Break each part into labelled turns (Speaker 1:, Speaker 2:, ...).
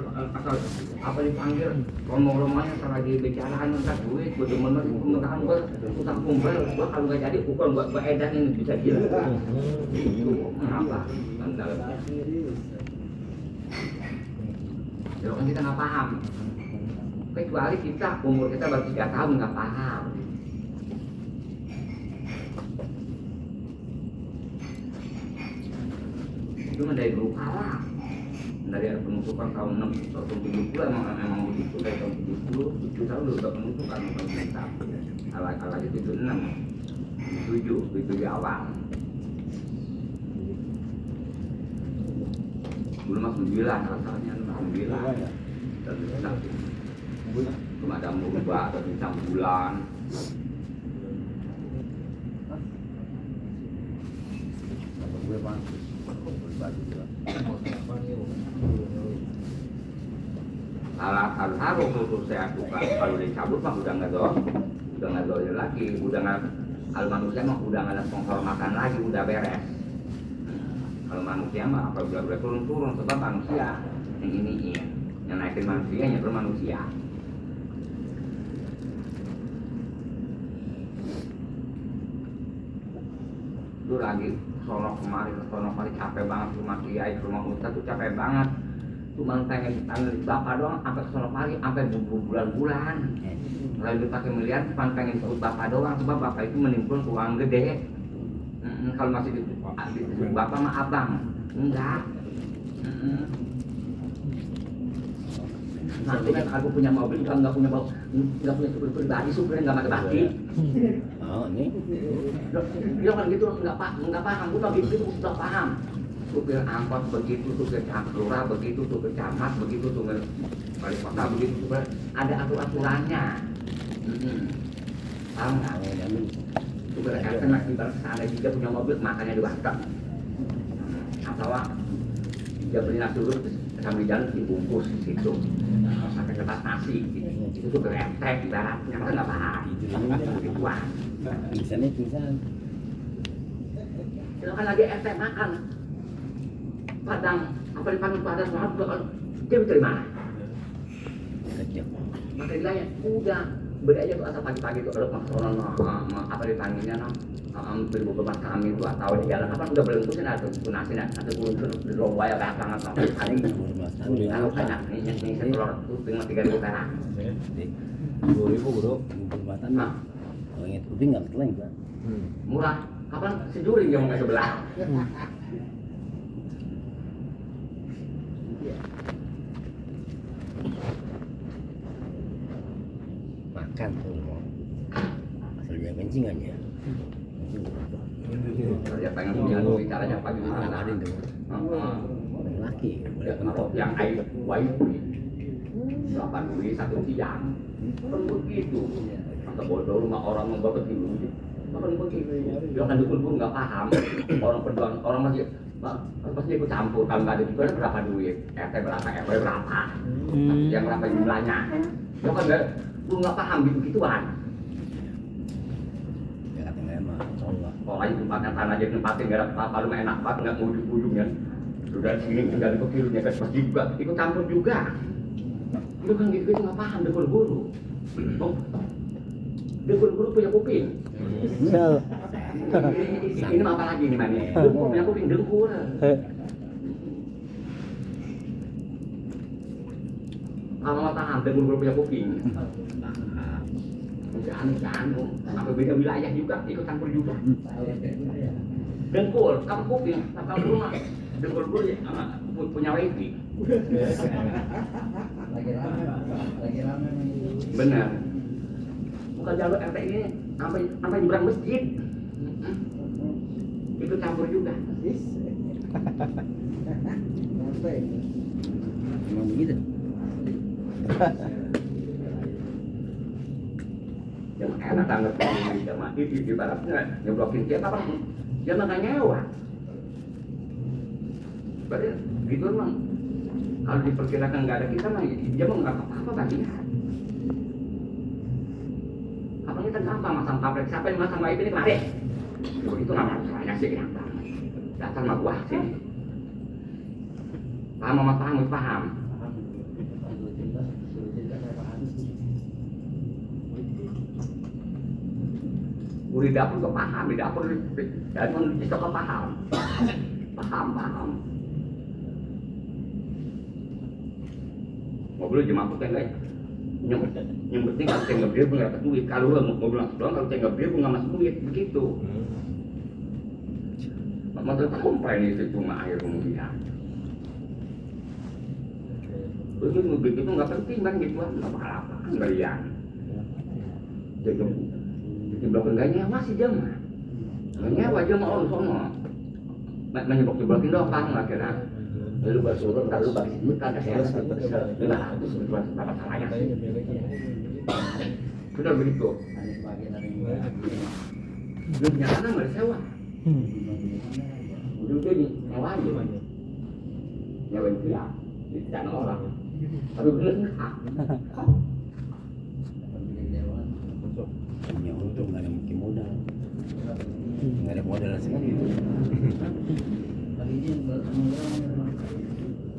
Speaker 1: asal apa dipanggil romo-romonya asal lagi bicaraan minta duit gue demen banget pemerintahan gue utang kumpul gue kalau nggak jadi ukur gue edan ini bisa gila itu apa ya kan kita nggak paham kecuali kita umur kita baru 3 tahun nggak paham itu dari dulu kalah dari ada penutupan tahun 6 tahun 70 emang begitu dari tahun 70 tahun udah penutupan tahun 71 ala itu 7 awal dulu mah 9 alasannya 9 dan belum ada murubah atau bintang bulan Taruh khusus saya bukan kalau dicabut mah udah nggak doyan lagi udah nggak kalau manusia mah udah nggak ada penghormatan lagi udah beres kalau manusia mah apa udah turun sebab manusia yang ini yang naikin manusia yang manusia itu lagi sono kemari capek banget rumah kiai rumah ustaz tuh capek banget cuma pengen dipanggil bapak doang sampai ke sono pagi sampai bulan-bulan lalu dipakai miliar cuma pengen disebut bapak doang sebab bapak itu menimbun uang gede kalau masih disebut bapak mah abang enggak nanti kan aku punya mobil kalau nggak punya supir pribadi supirnya nggak mati bakti
Speaker 2: oh ini
Speaker 1: dia kan gitu nggak paham gue tau gitu udah paham supir angkot begitu supir lurah begitu supir camat begitu supir wali kota begitu supir ada aturannya paham nggak supir RT masih bersama juga punya mobil makanya dibantu atau dia beli nasi dulu sambil jalan dibungkus di situ pakai kertas nasi itu supir RT ibaratnya kan nggak paham begituan
Speaker 2: bisa nih
Speaker 1: itu kan lagi RT makan padang apa dipanggil padang soal dia dari mana maka dia udah beri aja tuh asal pagi-pagi tuh kalau orang apa dipanggilnya beri beberapa kami tuh atau di jalan apa udah belentusin atau kunasin atau kulun di lomba ya kayak sangat ini tahu banyak ini setelur tuh tinggal 3.000 perak
Speaker 2: 2.000 bro perbatan mah kalau ingat kuping nggak ketelan juga
Speaker 1: murah kapan sejuri yang mau sebelah
Speaker 2: makan tuh asalnya kencingannya
Speaker 1: ya pengen punya duit caranya apa gimana
Speaker 2: ada itu laki
Speaker 1: yang air wifi berapa duit 1 tiang kan begitu maka bodoh rumah orang membawa dulu kan begitu dia kan dukul pun nggak paham orang perjuangan orang masih pasti ikut campur kalau nggak ada juga berapa duit RT berapa RW berapa yang berapa jumlahnya dia kan nggak paham gitu-gituan
Speaker 2: ya katanya mah Allah
Speaker 1: kalau aja tempatnya tanah aja tempatin nggak ada apa-apa lu enak banget nggak mau ujung-ujungnya udah sini tinggal ke kirinya kan pasti juga ikut campur juga lu kan gitu nggak paham dekul guru dekul guru punya kuping ini apa lagi nih mani punya kuping dengkul kalau nggak paham dekul guru punya kuping jangan sampai beda wilayah juga ikut campur juga dengkul kamu kuping kamu rumah dengkul guru ya punya wifi lagi rame benar bukan jalur RT ini sampai nyebrang masjid ikut campur juga
Speaker 2: emang begitu
Speaker 1: yang enak banget sama itu ibaratnya nyeblokin dia apa dia mah nggak nyewa berarti gitu emang kalau diperkirakan nggak ada kita mah dia mah nggak apa-apa baginya apalagi kan gampang masang pabrik siapa yang masang wifi ini kemarin itu nggak masalahnya sih gampang dasar mah gua sih paham di dapur kok paham, di dapur dan menulis kok paham. Paham. Ngobrol aja mampu kan guys. Yang penting kalau saya nggak beli, gue nggak dapat duit. Kalau gue mau bilang doang, kalau saya nggak beli, gue nggak masuk duit. Begitu. Maksudnya komplain itu cuma air kemudian. Begitu nggak penting kan gituan, nggak apa-apa kan kalian. Jadi belakang gak nyewa sih jam, nggak nyewa jam orang sono. Menyebok-jebokin doang kan akhirnya. Lalu bersuruh, lalu bagi duit kan saya nggak harus berapa salahnya sih. Benar begitu. Belum nyata nggak disewa. Udah nyewa aja, nyewain dia, tidak orang. Tapi bener enggak.
Speaker 2: Punya untung nggak ada mungkin modal. Nggak ada modal sekali.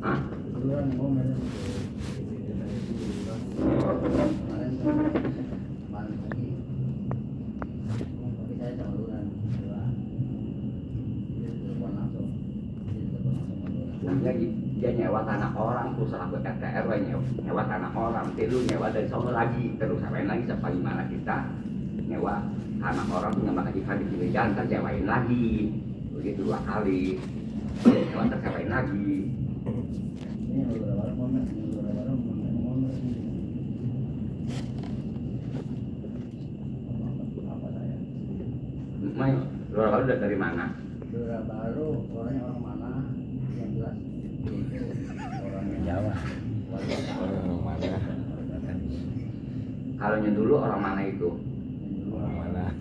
Speaker 1: Hah? Dia nyewa tanah orang, terus aku RT RW nyewa tanah orang, nanti lu nyewa dari sono lagi, terus sampai lagi sampai gimana kita nyewa tanah orang punya makan ikan di sini jalan, kan nyewain lagi, begitu 2 kali, nyewa tersewain lagi. Mai, Lora Baru dari mana?
Speaker 3: Lora Baru orangnya orang mana? Yang jelas orangnya
Speaker 2: Jawa.
Speaker 3: orang mana?
Speaker 1: Kalau dulu orang mana itu?
Speaker 2: Orang mana?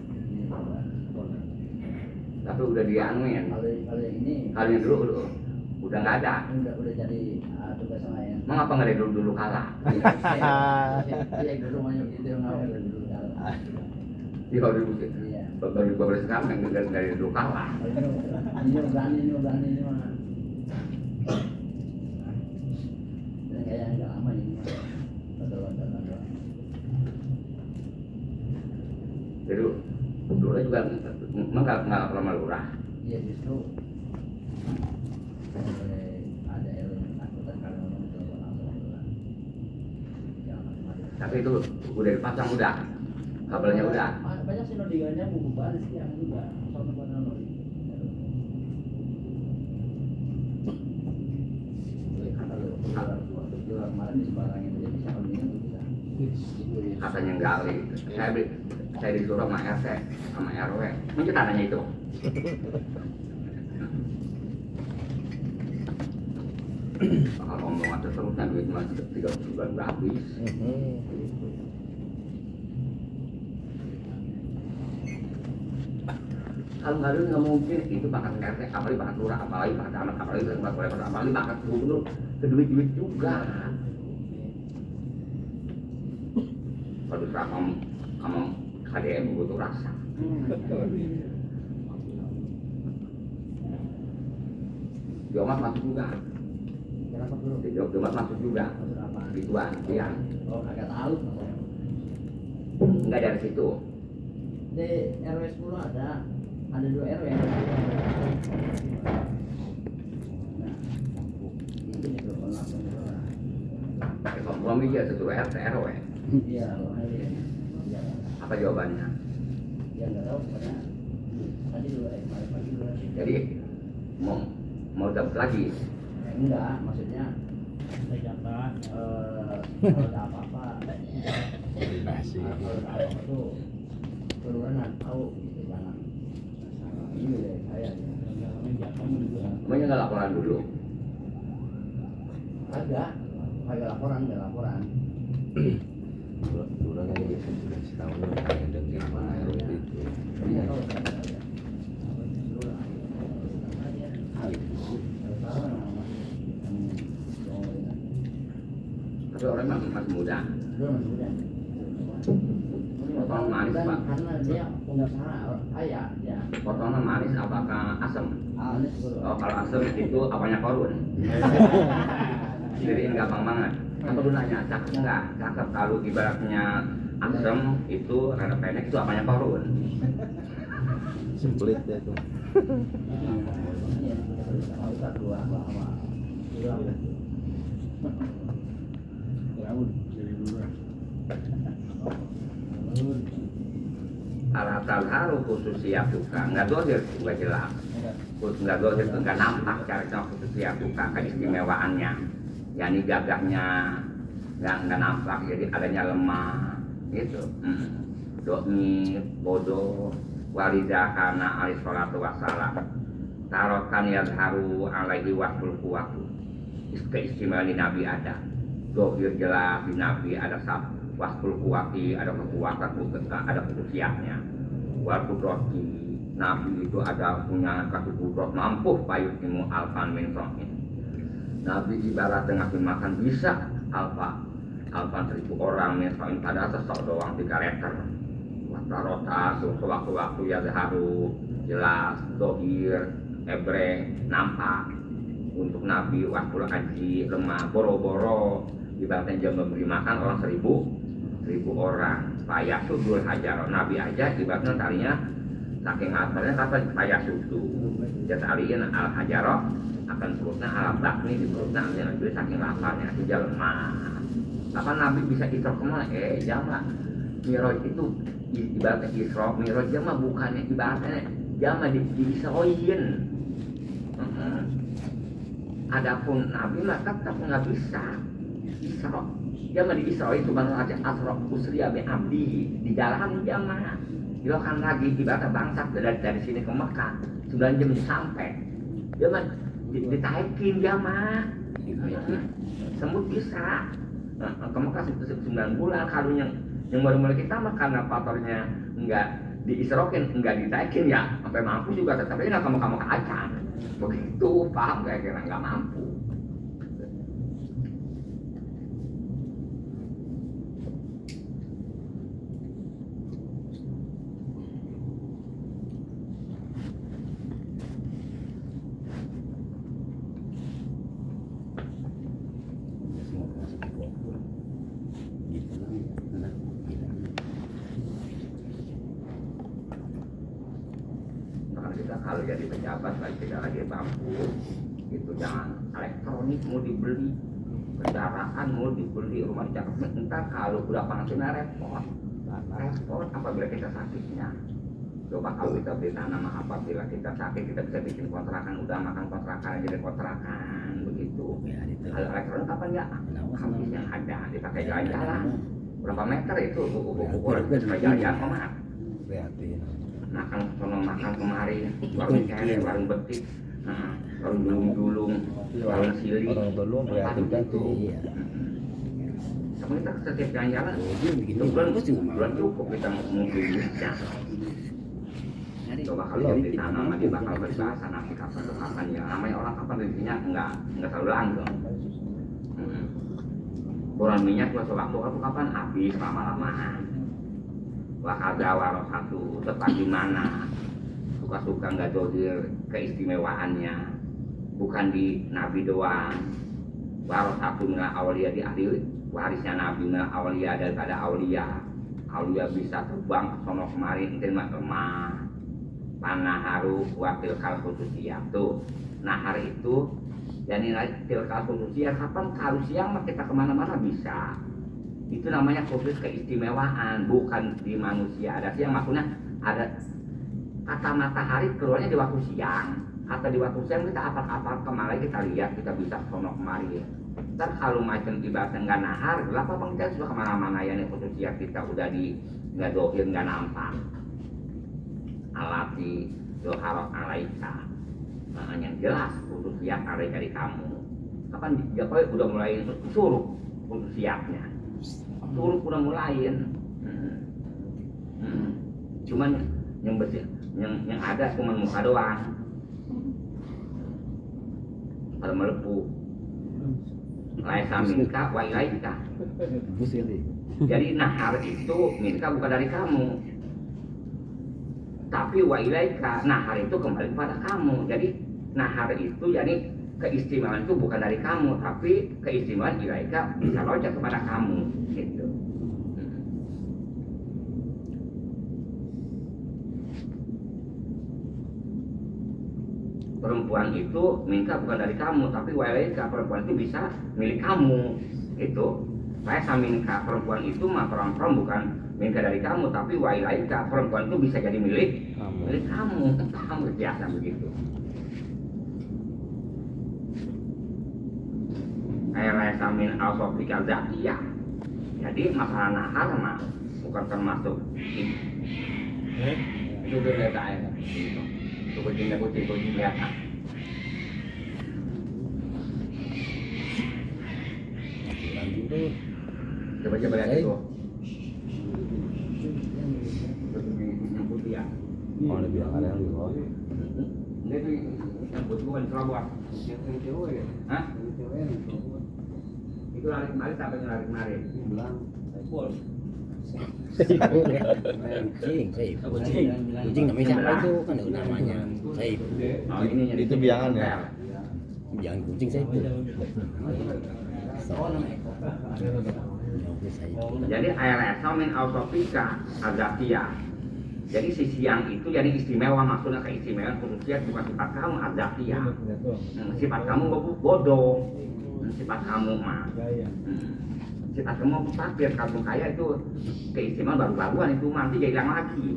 Speaker 1: Tapi udah dianuin.
Speaker 3: Kalau yang ini
Speaker 1: Kalau yang dulu udah nggak ada.
Speaker 3: udah jadi tugas lain.
Speaker 1: Mengapa nggak dari dulu kalah?
Speaker 3: Iya dulu banyak itu yang awal dulu.
Speaker 1: Iya dulu sih.
Speaker 3: Iya.
Speaker 1: Baru sekarang nggak dari dulu kalah.
Speaker 3: Ini berani ini mah. Dan kayak nggak lama ini mah. Betul.
Speaker 1: Jadi dulu juga nggak pernah lurah.
Speaker 3: Iya justru ada yang angkutan kalau orang itu langsung.
Speaker 1: Tapi itu udah dipasang udah, kabelnya udah.
Speaker 3: Banyak sih nodingannya bubar sih yang juga sama pada noding. Kemarin di sebarangnya jadi bisa nodingan bisa.
Speaker 1: Katanya gali. Saya disuruh sama RT sama RW. Mungkin tanahnya itu. Kalau omongan terusnya duit masih 30 bulan udah habis. Kalau nggak ada nggak mungkin itu bakat RT, apalagi bakat lurah, apalagi bakat anak, apalagi bakat wali kota, apalagi bakat gubernur, keduit juga. Kalau sama KDM butuh rasa. Jomat masuk juga.
Speaker 3: Kenapa dulu?
Speaker 1: Jomat masuk juga.
Speaker 3: Berapa?
Speaker 1: Gituan, iya.
Speaker 3: Oh agak tahu.
Speaker 1: Enggak dari situ.
Speaker 3: Di RW 10 ada 2 RW. Nah, ini juga langsung.
Speaker 1: Kompromi aja sesuai RT RW.
Speaker 3: Iya, iya.
Speaker 1: Apa jawabannya?
Speaker 3: Ya nggak tahu pokoknya. Tadi dulu pagi dulu.
Speaker 1: Jadi mau dapat lagi.
Speaker 3: Enggak, maksudnya kalau ada apa-apa kalau ada apa-apa tuh kelurahan tahu gitu jangan ini deh saya
Speaker 1: Semuanya nggak laporan dulu.
Speaker 3: ada laporan
Speaker 2: Kurang aja sudah setahun kayak dengan mana RW itu.
Speaker 3: iya kalau ada
Speaker 1: Tapi orang masih muda. Potongan manis pak.
Speaker 3: karena dia pengusaha kaya ya
Speaker 1: Potongan manis apakah asam?
Speaker 3: anis
Speaker 1: Oh kalau asam itu apanya korun? Jadi gampang banget. Apa gunanya? Cakep nggak? Cakep kalau ibaratnya asem itu rada pendek itu apanya korun.
Speaker 2: Simplit ya tuh.
Speaker 1: Alat haru khusus siap tukang nggak dohir juga jelas nggak dohir nggak nampak cara khusus siap tukang keistimewaannya yakni gagahnya nggak nampak jadi adanya lemah gitu doa bodoh walidah karena alaihi salatu wassalam tarokan yang haru alaihi waktu keistimewaan di Nabi ada dohir jelas di Nabi ada satu waktu kuwati ada kekuatan ada khususiyatnya waktu roti Nabi itu ada punya kudrat mampu payutimu alfan min sohin Nabi ibarat dengan makan bisa alfan 1000 orang min sohin pada sesok doang 3 liter waktu rota sewaktu-waktu ya haru jelas dohir ebre nampak untuk Nabi waktu haji lemah boro-boro ibaratnya jam memberi makan orang 1000 orang payah sudul hajar Nabi aja ibaratnya talinya saking asalnya kata payah sudu jadi aliin al hajaro akan perutnya al bakni di perutnya Nabi saking laparnya itu jalan kapan Nabi bisa isra kemana jama Miraj itu ibaratnya isra Miraj jama bukannya ibaratnya jama diisroin adapun Nabi mah tetap nggak bisa isra jama di Isra itu bang aja asra usriya bi abdi di jalan jama dilakukan lagi ibarat bangsa dari sini ke Mekah 9 jam sampai jama ditaikin jama semut bisa ke Mekah 9 bulan kalau yang baru mulai kita mah karena faktornya enggak diisrokin enggak ditaikin ya sampai mampu juga tetapi nggak kamu acan begitu paham kayak kira nggak mampu. Kalau jadi pejabat lagi tidak lagi mampu itu jangan elektronik mau dibeli kendaraan mau dibeli rumah di Jakarta entah kalau udah pensiunnya repot apabila kita sakitnya coba kalau kita beli tanah apabila kita sakit kita bisa bikin kontrakan udah makan kontrakan jadi kontrakan begitu kalau elektronik kapan ya habis yang ada dipakai jalan-jalan berapa meter itu ukuran jalan-jalan kemana makan kemari warung kere warung betik warung dulung warung sili
Speaker 2: kan
Speaker 1: itu sama kita setiap jalan-jalan bulan cukup kita mungkin bisa coba kalau jadi tanam dia bakal berbahasa nanti kapan ya namanya orang kapan rezekinya enggak selalu langgeng boran minyak waktu kapan habis lama-lama wakada waros satu tepat di mana suka-suka nggak dohir keistimewaannya bukan di Nabi doang waros satu minal awliya di ahli warisnya Nabi minal awliya daripada awliya bisa terbang ke sono kemarin itu lemah panah haru wakil kal khususiyah tuh nahar itu jadi wakil kal khususiyah kapan kalau siang kita kemana-mana bisa itu namanya khusus keistimewaan bukan di manusia ada siang maksudnya ada kata matahari keluarnya di waktu siang atau di waktu siang kita apa-apa kemarin kita lihat kita bisa sono kemari ntar kalau macam ibaratnya nggak nahar gelap apa kita sudah kemana-mana ya nih khusus siang kita udah di nggak dohir nggak nampak alati doharok alaika yang jelas khusus siang ada dari kamu kapan Jokowi udah mulai suruh khusus siapnya turun udah mulain cuman yang bersih yang ada cuma muka doang pada melepuh laisa minka wa ilaika jadi nahar itu minka bukan dari kamu tapi wa ilaika nahar itu kembali pada kamu jadi nahar itu jadi keistimewaan itu bukan dari kamu tapi keistimewaan ilaika bisa loncat kepada kamu gitu perempuan itu minta bukan dari kamu, tapi walaika perempuan itu bisa milik kamu. Itu saya saminka perempuan itu mah perempuan bukan minta dari kamu, tapi walaika perempuan itu bisa jadi milik kamu. Kamu biasa begitu. Ayat min al-sofika zatiyah. Jadi masalah nahar mah bukan termasuk itu beda ayat. Itu kucing lihat. Coba lihat itu. Yang putih ya.
Speaker 2: Oh, lebih ada yang lebih bawah.
Speaker 1: Ini tuh yang putih bukan serabut.
Speaker 3: Yang cewek ya?
Speaker 1: Hah?
Speaker 3: Yang cewek yang cowok.
Speaker 1: Itu lari kemarin sampai lari kemarin.
Speaker 3: Bilang, Saiful.
Speaker 2: Kucing namanya siapa itu kan ada namanya Saif.
Speaker 1: Oh, ini yang
Speaker 4: Itu biangan ya?
Speaker 2: Jangan kucing Saif.
Speaker 3: Oh, namanya Eko.
Speaker 1: Jadi ARS min autopika azatiyah. Jadi si siang itu jadi istimewa, maksudnya keistimewaan khususnya bukan sifat kamu azatiyah. Sifat kamu bodoh. Sifat kamu mah. Sifat kamu fakir, kamu kaya itu keistimewaan baru-baruan itu nanti jadi hilang lagi.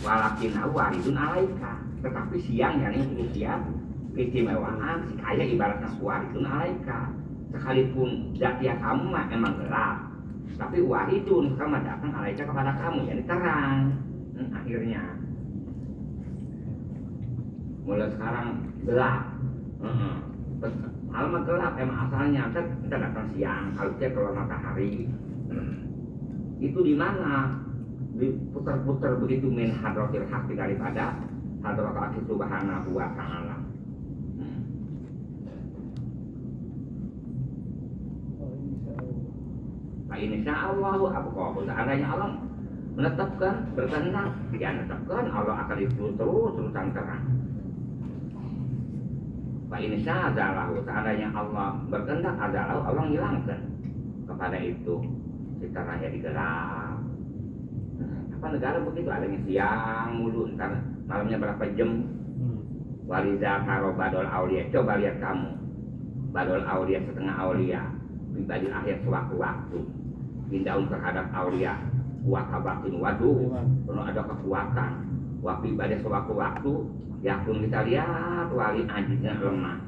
Speaker 1: Walakin waridun alaika, tetapi siang yang khususnya keistimewaan si kaya ibaratnya waridun alaika. Sekalipun zatia kamu mah emang gelap, tapi waridun kamu datang alaika kepada kamu jadi terang. Akhirnya mulai sekarang gelap. Alamat gelap emang asalnya kita datang siang, kalau kita keluar matahari. Itu di mana? Diputar-putar begitu min hadratil haqi daripada hadratil subhanahu wa ta'ala. Nah ini Allah apa seandainya Allah menetapkan berkehendak, dia menetapkan Allah akan itu terusan terang. Pak ini sajalah seandainya Allah berkehendak adalah Allah hilangkan kepada itu kita raya digelap. Apa negara begitu adanya siang mulu, ntar malamnya berapa jam. Waliza karo badol aulia, coba lihat kamu badol aulia setengah aulia pribadi akhir sewaktu-waktu pindaun terhadap aulia wakabatin waduh penuh ada kekuatan waktu ibadah sewaktu-waktu yakun kita lihat wali anjingnya lemah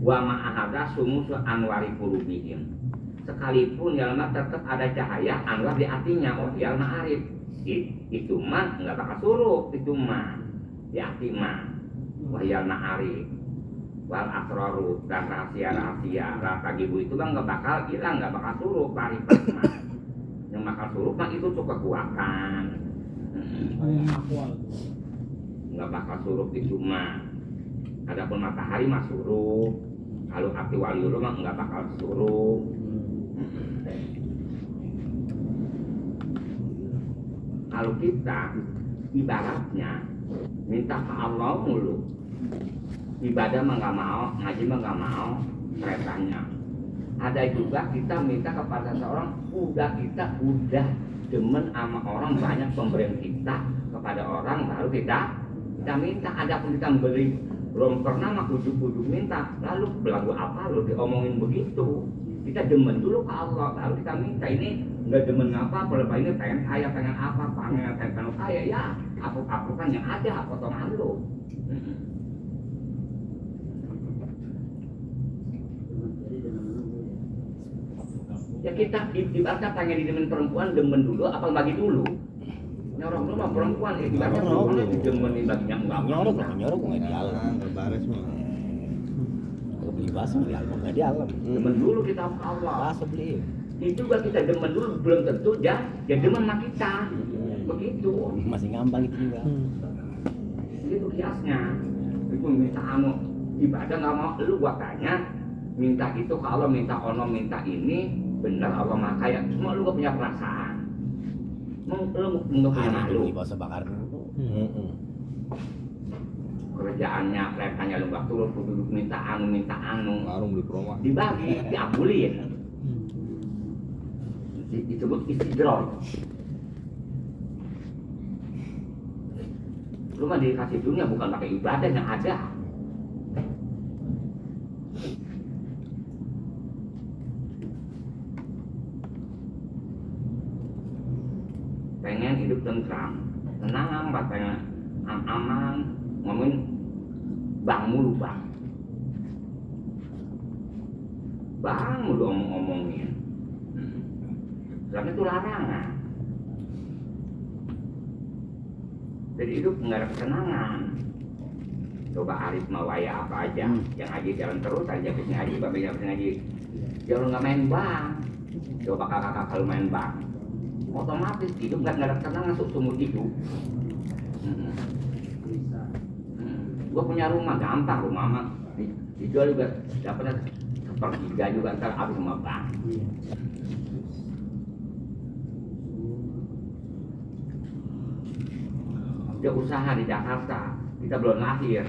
Speaker 1: wa ma'ahada sumusu anwari kurubihim sekalipun yalma tetap ada cahaya anwar di hatinya oh yalma arif itu mah nggak bakal suruh itu mah di hati mah wa yalma arif wal asroru dan rahasia-rahasia rasa gibu itu kan nggak bakal hilang, nggak bakal suruh paripet mah yang bakal suruh mah itu tuh kekuatan nggak bakal suruh itu mah adapun matahari mah suruh kalau api waliullah mah nggak bakal suruh kalau kita ibaratnya minta ke Allah mulu ibadah mah nggak mau, ngaji mah nggak mau, keretanya. Ada juga kita minta kepada seorang, kita udah demen sama orang banyak pemberian kita kepada orang baru kita minta. Adapun kita memberi belum pernah mah ujuk-ujuk minta, lalu belagu apa lu diomongin begitu. Kita demen dulu ke Allah, lalu kita minta. Ini nggak demen apa, kalau ini pengen kaya, pengen apa, pengen kaya ya, apa kan yang ada potongan lu. Ya kita ibaratnya pengen didemen perempuan demen dulu apa bagi dulu nyorok dulu mah perempuan ibaratnya perempuan didemenin baginya enggak
Speaker 2: Nyorok nggak di alam.
Speaker 4: Berbaris mah.
Speaker 2: Kalau beli bakso di alam nggak di alam.
Speaker 1: demen dulu kita sama Allah
Speaker 2: Bakso beli.
Speaker 1: itu juga kita demen dulu belum tentu ya demen sama kita begitu
Speaker 2: Masih ngambang itu juga.
Speaker 1: itu kiasnya itu minta anu ibadah nggak mau lu gua tanya minta itu kalau minta ono minta ini benar Allah mah kaya cuma lu gak punya perasaan lu nggak punya malu
Speaker 2: Beli bakso bakar dulu.
Speaker 1: kerjaannya kelihatannya lu gak turun duduk minta anu
Speaker 4: Warung beli promo.
Speaker 1: dibagi diambulin disebut istidrol Lu mah dikasih dunia bukan pakai ibadah yang ada. Pengen hidup tentram, tenang, pengen aman, ngomongin bang mulu bang. Bang mulu ngomongin. Karena itu larangan. Jadi hidup nggak ada kesenangan. Coba Arif mau waya apa aja, yang ngaji jalan terus aja ke ngaji, babenya ke ngaji. Jangan nggak main bang. Coba kakak kalau main bang, otomatis hidup nggak ada kesenangan seumur hidup. Gua punya rumah gampang, rumah mah dijual juga dapatnya sepertiga juga ntar habis sama bang. Dia usaha di Jakarta, kita belum lahir,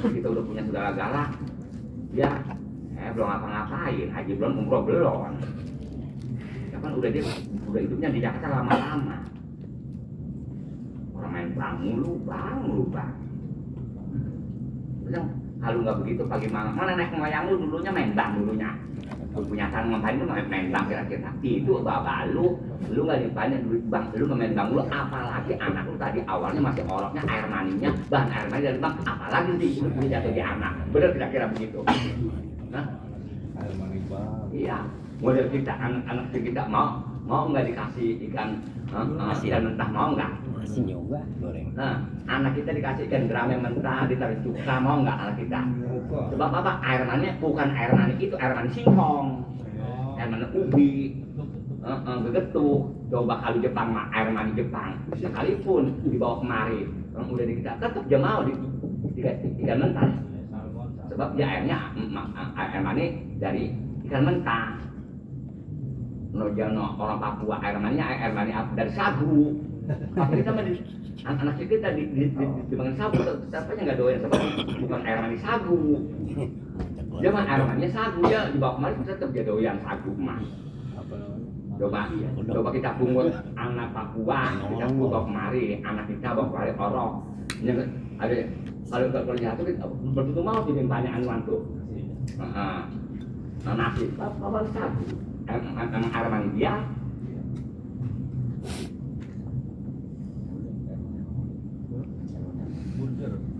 Speaker 1: kita udah punya saudara galak, dia belum ngapa-ngapain, haji belum, umroh belum. Ya kan udah hidupnya di Jakarta lama-lama. Orang main bang mulu bang. Bilang kalau nggak begitu pagi malam, mana naik wayang lu dulunya main bang dulunya. Punya tangan ngapain lu main bang kira-kira itu bapak lu nggak dipanen duit bang, lu main bang lu, apalagi anak lu tadi awalnya masih oroknya air maninya, bahan air mani dari bang, apalagi sih itu punya jatuh di anak, bener kira-kira begitu. Nah,
Speaker 2: Air mani bang.
Speaker 1: iya, model kita anak kita mau nggak dikasih ikan ikan mentah, mau nggak?
Speaker 2: Masih juga goreng.
Speaker 1: Nah, anak kita dikasih ikan gerame mentah, ditaruh cuka, mau nggak anak kita? Sebab apa? Air mani bukan air mani itu, air mani singkong, air mani ubi, gegetuk. Coba kalau Jepang mah air mani Jepang, sekalipun dibawa kemari, orang udah kita tetap dia mau dikasih ikan mentah. Sebab dia airnya air mani dari ikan mentah. Nojano orang Papua air mani dari sagu. Tapi kita anak kita dibangun sagu, tapi nggak doyan sebab bukan air mani sagu. Dia mah air maninya sagu, ya dibawa kemari tetap dia doyan sagu mah. Coba kita pungut anak Papua, kita bawa kemari, anak kita bawa kemari orok. Ada kalau jatuh betul mau diminta anuan tuh. Nasi, apa sagu? Emang air mani dia.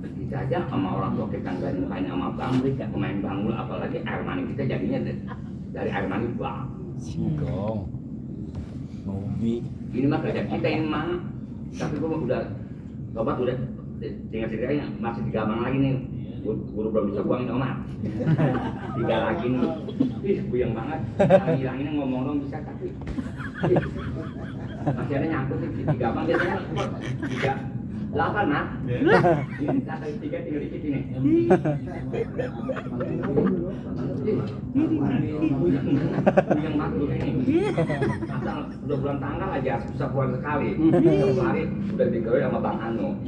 Speaker 1: Kita aja sama orang tua kita nggak mukanya sama bang, pemain bangul, apalagi air mani kita jadinya dari air mani bang.
Speaker 2: Singkong. Ubi.
Speaker 1: Ini mah kerja kita ini mah, tapi gua udah sobat udah tinggal ceritanya masih 3 abang lagi nih. Guru belum bisa buangin omat. 3 lagi nih. Ih, buyang banget. Hilang ini ngomong dong bisa tapi masih ada nyangkut sih 3 abang biasanya 8 mah. Ini kata 3 tinggal dikit ini. Buyang banget dulu ini. Asal udah bulan tanggal aja susah pulang sekali. Satu hari udah digawe sama Bang Anu.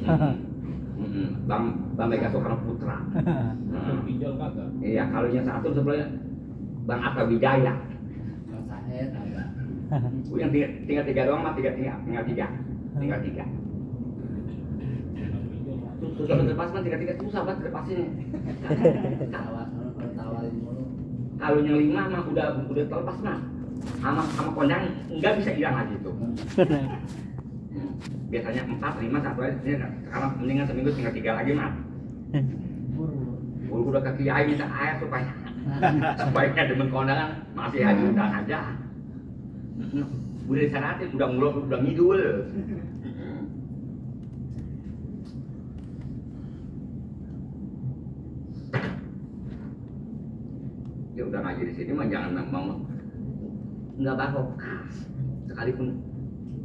Speaker 1: Bang Mega Soekarno Putra.
Speaker 4: Pinjol kagak?
Speaker 1: Iya, kalau yang satu sebelumnya Bang Atta Wijaya. Yang tinggal 3 doang mah tinggal 3. Susah terlepas kan 3 susah banget terlepasin. Kalau yang 5 mah udah terlepas mah. Sama kondang nggak bisa hilang lagi itu. Biasanya 4, 5, 1 aja. Sekarang mendingan seminggu tinggal 3 lagi mah. Guru udah ke kiai minta air supaya demen kondangan masih hajutan aja. Udah disanatin, udah ngulur, udah ngidul. Ya udah ngaji di sini mah jangan mau nggak barokah. Sekalipun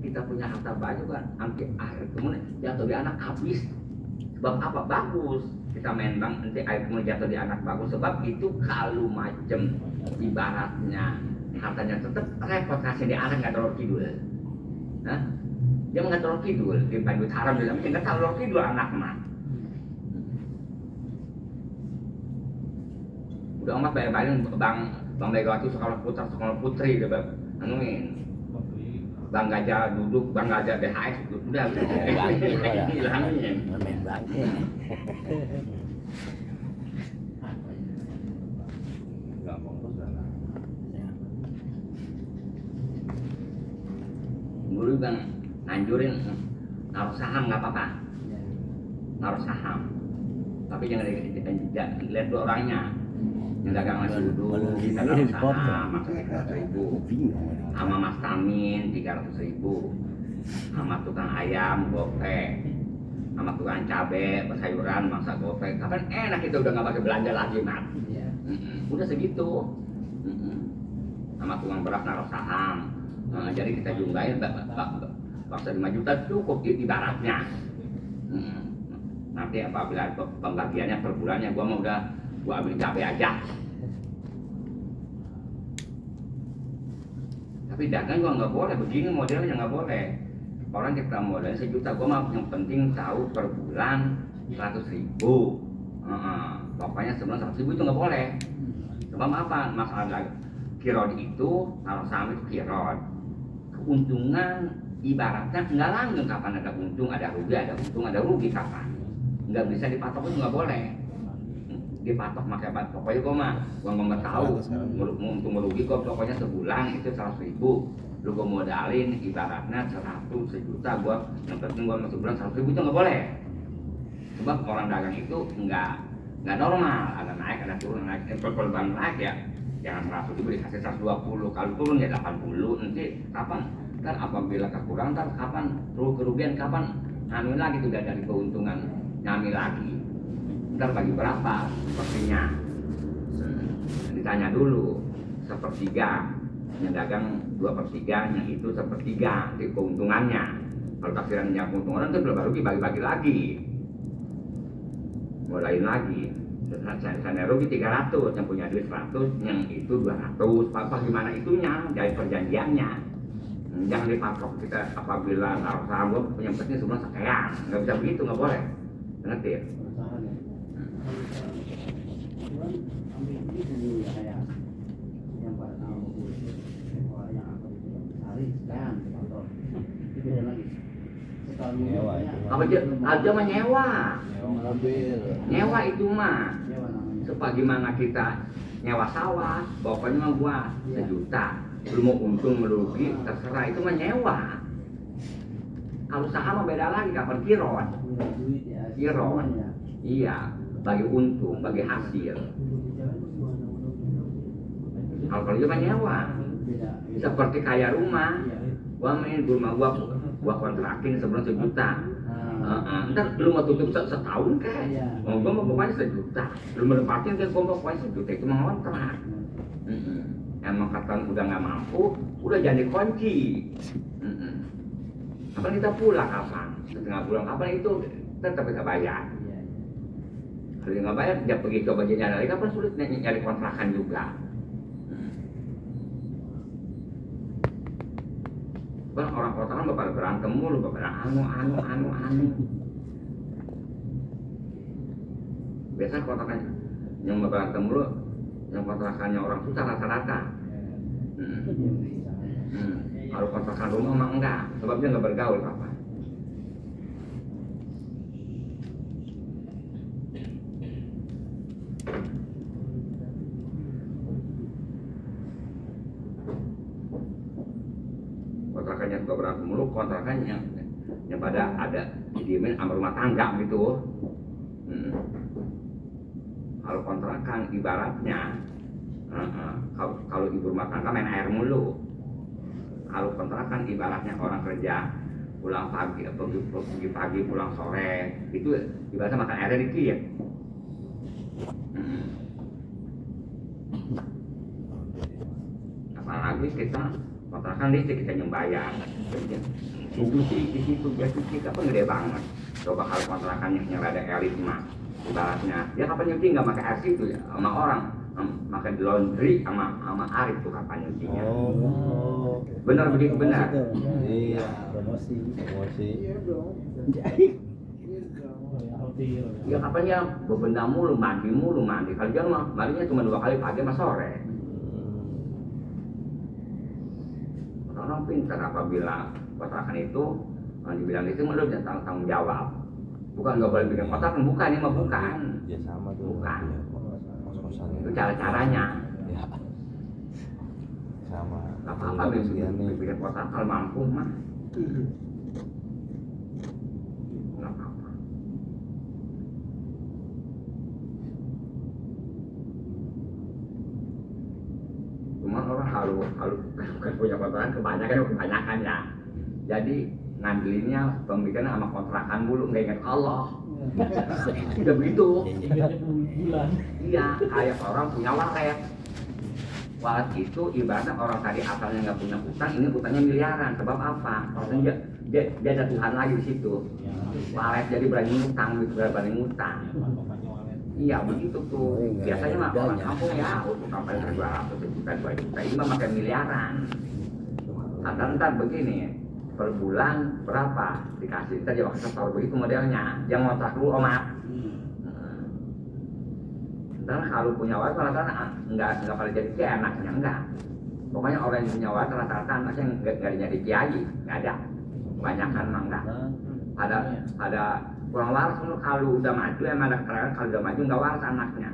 Speaker 1: kita punya harta banyak kan, hampir akhir kemudian jatuh di anak habis. Sebab apa? Bagus kita main bang, nanti air kemudian jatuh di anak bagus. Sebab itu kalau macem ibaratnya hartanya tetap repot kasih di anak nggak terlalu kidul. Nah, dia nggak terlalu kidul, dia duit haram dia nggak terlalu kidul anak mah. Udah amat bayar-bayarin bang Megawati Soekarno Putra, Soekarno Putri udah anuin. Bang Gajah duduk, Bang Gajah BHS udah hilangin.
Speaker 2: Main bangke.
Speaker 3: Gampang terus lah.
Speaker 1: Dulu Bang nganjurin naruh saham nggak apa-apa, naruh saham. Tapi jangan lihat dulu orangnya. Yang dagang nasi uduk, kita naruh saham, maksudnya 300.000. Sama Mas Tamin 300.000. Sama tukang ayam gopek, sama tukang cabe, sayuran mangsa gopek. Kapan enak itu udah nggak pakai belanja lagi, Mat. Udah segitu. Sama tukang beras naruh saham. Jadi kita jumlahin bangsa 5 juta cukup ibaratnya. Nanti apabila pembagiannya per bulannya gua ambil cabai aja. Tapi dagang gua nggak boleh begini modelnya, nggak boleh. Orang kita modalnya 1 juta, gua mau yang penting tahu per bulan 100.000. Pokoknya sebulan 100.000 itu nggak boleh. Sebab apa? Masalah kirod itu, kalau saham itu kirod. Keuntungan ibaratnya nggak langgeng kapan ada untung, ada rugi kapan. Nggak bisa dipatok itu nggak boleh. Dipatok pakai pokoknya gua nggak tahu untung merugi kok, pokoknya sebulan itu 100.000. Lu gua modalin ibaratnya 100 sejuta, gua yang penting gua masuk bulan 100.000 itu nggak boleh. Sebab orang dagang itu nggak normal, ada naik ada turun, naik kalau bang naik ya jangan 100.000 dikasih 120, kalau turun ya 80. Nanti kapan kan apabila kekurangan kan kapan kerugian, kapan ngambil lagi tuh dari keuntungan ngambil lagi. Ntar bagi berapa sepertinya, ditanya dulu 1/3, yang dagang 2/3, yang itu 1/3 di keuntungannya. Kalau taksirannya keuntungan itu belum rugi, bagi-bagi lagi, mulain lagi. Saya rugi 300, yang punya duit 100, yang itu 200. Apa gimana itunya dari perjanjiannya. Jangan dipatok kita apabila naruh saham gua punya penting sebulan sekian, nggak bisa begitu, nggak boleh. Ngerti ya? Apa aja mah nyewa itu mah. Sebagaimana kita nyewa sawah, pokoknya mah gua 1 juta. Lu mau untung merugi terserah, itu mah nyewa. Kalau saham mah beda lagi, kapan kirot. Iya, bagi untung, bagi hasil. Kalau itu mah nyewa. Seperti kayak rumah. Rumah gua kontrakin sebulan 1 juta. Ntar lu mau tutup setahun kan? Gua mau pokoknya 1 juta. Lu menempatin kan gua mau pokoknya 1 juta, itu mah kontrak. Emang kata udah nggak mampu, udah jadi kunci. Kapan kita pulang kapan? Setengah pulang kapan itu tetap kita bayar. Kalau nggak bayar, dia pergi coba jadi lagi, kapan sulit nyari kontrakan juga. Bang, orang kontrakan pada berantem mulu, pada anu. Biasa kontrakan yang berantem mulu, yang kontrakannya orang susah rata-rata. Kalau kontrakan rumah mah enggak, sebabnya nggak bergaul apa. Kontrakannya suka berantem mulu, kontrakannya yang pada ada didiemin sama rumah tangga gitu. Kalau kontrakan ibaratnya kalau ibu rumah tangga main air mulu. Kalau kontrakan ibaratnya orang kerja pulang pagi, pergi pagi pulang sore, itu ibaratnya makan airnya dikit. Apalagi kita kontrakan listrik kita yang bayar. Itu sih di situ biasanya apa gede banget. Coba kalau kontrakannya yang rada elit mah ibaratnya dia kapan nyuci nggak pakai air situ ya, sama orang makan di laundry sama Arif tuh kapan nyucinya. Benar begitu benar.
Speaker 2: Iya, promosi.
Speaker 3: Iya dong.
Speaker 1: Ya kapan ya bebenah mulu, mandi. Kalau dia mah mandinya cuma 2 kali pagi sama sore. Karena orang pintar apabila kontrakan itu dibilang itu menurut tanggung jawab. Bukan nggak boleh bikin kontrakan, bukan ini mah bukan.
Speaker 2: Ya sama tuh.
Speaker 1: Bukan.
Speaker 2: Ya, kos-kosan
Speaker 1: Itu cara-caranya.
Speaker 2: Ya. Sama.
Speaker 1: Gak apa-apa bikin kontrakan kalau mampu mah. Nggak apa-apa. Cuma orang harus bukan punya kontrakan kebanyakan ya. Jadi ngandelinnya pemikiran sama kontrakan dulu, nggak ingat Allah. Udah begitu.
Speaker 4: Ingatnya bulan.
Speaker 1: Iya, kayak orang punya walet. Walet itu ibaratnya orang tadi asalnya nggak punya utang, ini utangnya miliaran. Sebab apa? Karena dia ada Tuhan lagi di situ. Walet jadi berani ngutang, berani ngutang. Iya begitu tuh. Biasanya mah orang kampung ya untuk sampai 200 juta, 2 juta, ini mah makan miliaran. Ntar begini, per bulan berapa dikasih, kita jawab setor begitu modelnya. Yang ngontrak dulu omat. Ntar kalau punya walet rata-rata nggak pada jadi kiai anaknya, enggak. Pokoknya orang yang punya walet rata-rata anaknya nggak jadi kiai, nggak ada. Kebanyakan mah enggak. Ada kurang waras kalau udah maju, emang ada keterangan kalau udah maju nggak waras anaknya.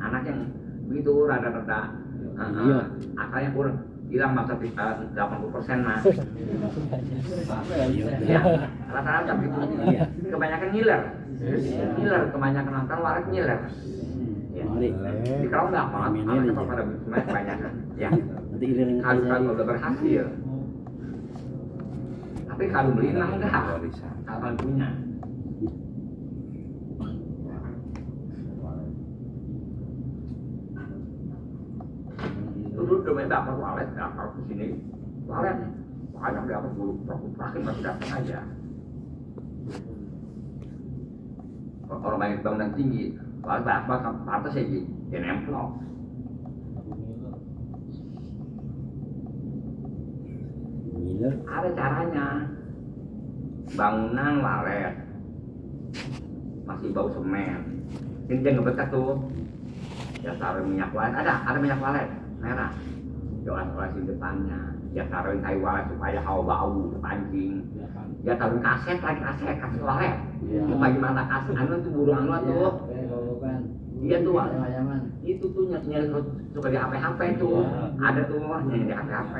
Speaker 1: Anak yang begitu rada-rada akalnya kurang hilang masa 80% mah. Ya, rata-rata begitu. Kebanyakan ngiler, kebanyakan nonton waras ngiler. Ya. Di kalau nggak apa, anaknya pada kebanyakan. Ya. Kalau udah berhasil. Tapi kalau beli mah enggak, kapan punya. Dulu udah dapat walet, dapat di sini walet banyak dapat dulu, terakhir masih dapat aja. Orang banyak bangunan tinggi, walet banyak atas ya jadi nemplok. Ada caranya. Bangunan walet masih bau semen, ini dia ngebekas tuh. Ya taruh minyak walet, ada minyak walet merah. Oles-olesin depannya. Ya taruhin kayu walet supaya hawa bau terpancing. Ya taruhin kaset walet. Supaya gimana kaset anu tuh burung anu tuh. Iya tuh itu tuh nyari suka di HP tuh. Ada tuh nyari di HP.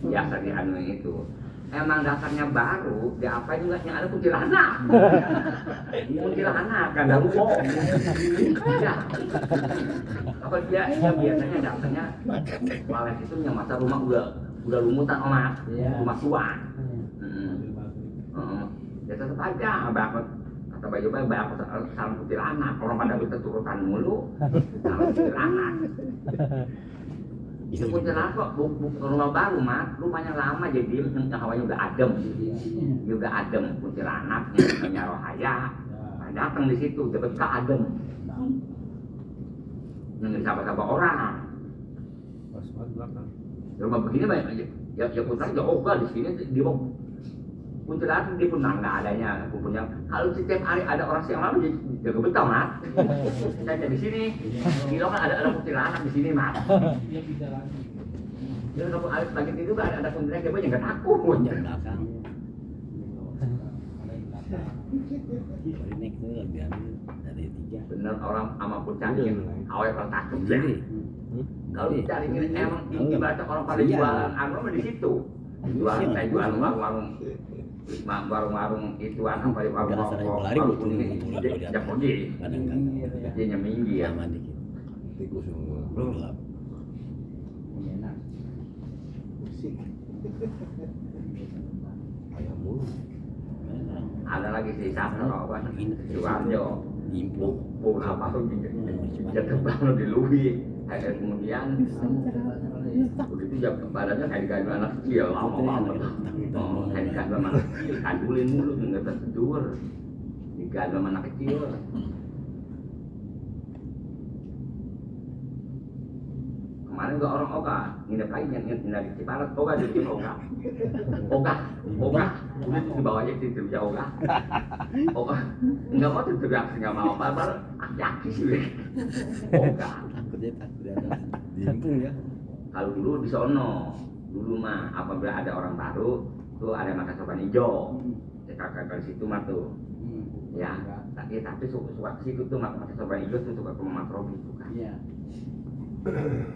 Speaker 1: Biasa di anu itu. Emang dasarnya baru, di apa juga yang ada kuntilanak. Kuntilanak kan ada bohong. Ya. Apa dia biasanya datangnya walet itu yang masa rumah udah lumutan omat, rumah tua. Ya tetap aja bapak kata Bayu bapak salam kuntilanak, orang pada berturutan mulu, salam kuntilanak. Itu kuntilanak kok bukan rumah baru mah, rumahnya lama jadi hawanya udah adem, dia udah adem kuntilanaknya, namanya Rohaya, datang di situ dapat adem, yang sahabat-sahabat orang. Rumah begini banyak, ya kuntilanak jauh di sini di bawah. Kuntilanak di pun nggak adanya punya. Kalau setiap hari ada orang siang lalu jaga betul mas. Saya di sini, kilo kan ada kuntilanak di sini mas. Jadi kalau Alif lagi tidur ada kuntilanak dia banyak nggak takut.
Speaker 2: Belakang. Ini tuh lebih ambil dari 3.
Speaker 1: Bener orang sama pun cariin awet orang takut ya. Kalau cariin emang ibaratnya orang pada jualan anu di situ. Jualan warung ituan apa di warung rokok kuning dia pergi dia nyeminggi ya
Speaker 2: Tikus gelap. Ayam mulu.
Speaker 1: ada lagi si Sabto apa Suwarjo
Speaker 2: Implok.
Speaker 1: pun apa tuh jatuh bangun di Luwi kemudian begitu jam badannya kayak digantung anak kecil lama banget kayak digantung anak kecil kandulin mulu nggak tertidur digantung anak kecil. Kemarin juga orang Oga nginep lagi nginep di Ciparat Oga jadi Oga udah di bawahnya tidur ya Oga nggak mau tidur nggak mau baru aki-aki sih Oga
Speaker 2: Takut ada diimpung ya.
Speaker 1: kalau dulu di sono Dulu mah apabila ada orang baru tuh ada makan sorban hijau. Ya kakak situ mah tuh. Ya, tapi suka ke situ tuh makan sorban hijau tuh suka ke Mas Robi suka.
Speaker 3: Iya.